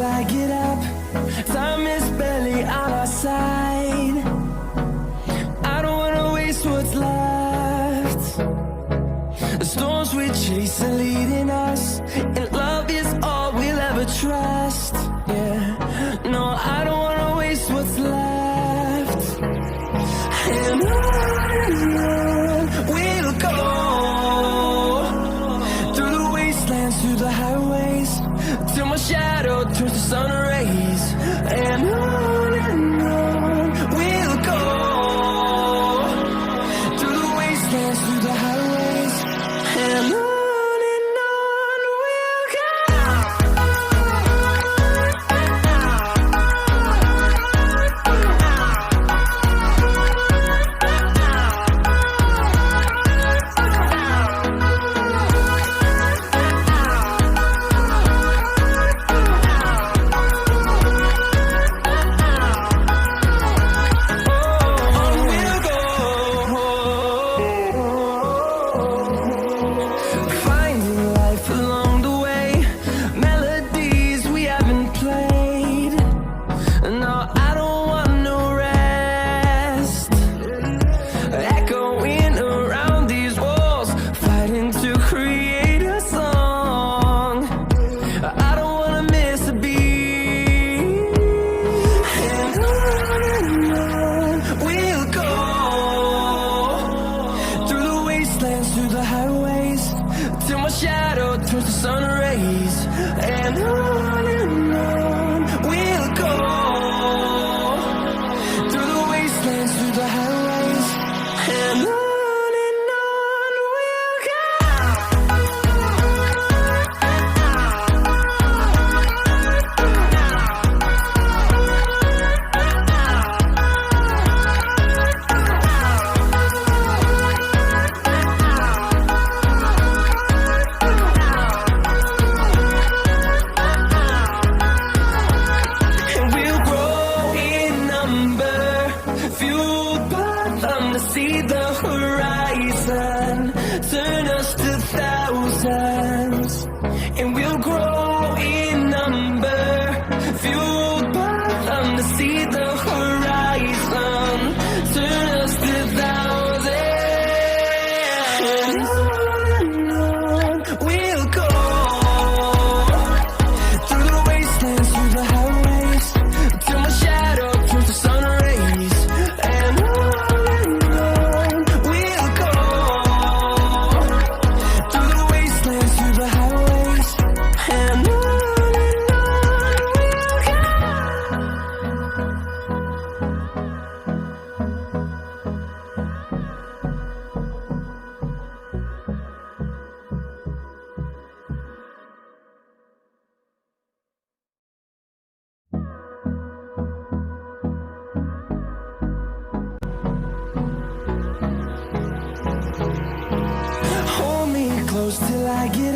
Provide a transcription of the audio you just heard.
I get up. Time is barely on our side. I don't wanna waste what's left. The storms we chase are leading us, and love is all we'll ever trust. Yeah, no, I don't wanna waste what's left. And on we'll go, through the wastelands, through the highways, till my shadow turns to sun rays. And on we'll go, through the wastelands, through the highways, and on we'll go. Finding life along the way, melodies we haven't played. No, I don't want no rest. Echoing around these walls, fighting to create a song. I don't wanna miss a beat. And on we'll go, through the wastelands, through the highways, till my shadow turns to sun rays. And on we'll go, through the wastelands, through the highways, and on we'll go. And we'll grow in number, fueled by them to see the horizon, turn us to thousands. And we'll grow in number, fueled by them to see the horizon, turn us to thousands. And on we'll go, through the wastelands, through the highways, till my shadow turns to sun rays. And on we'll go, through the wastelands, through the highways, and on we'll go. Hold me close till I get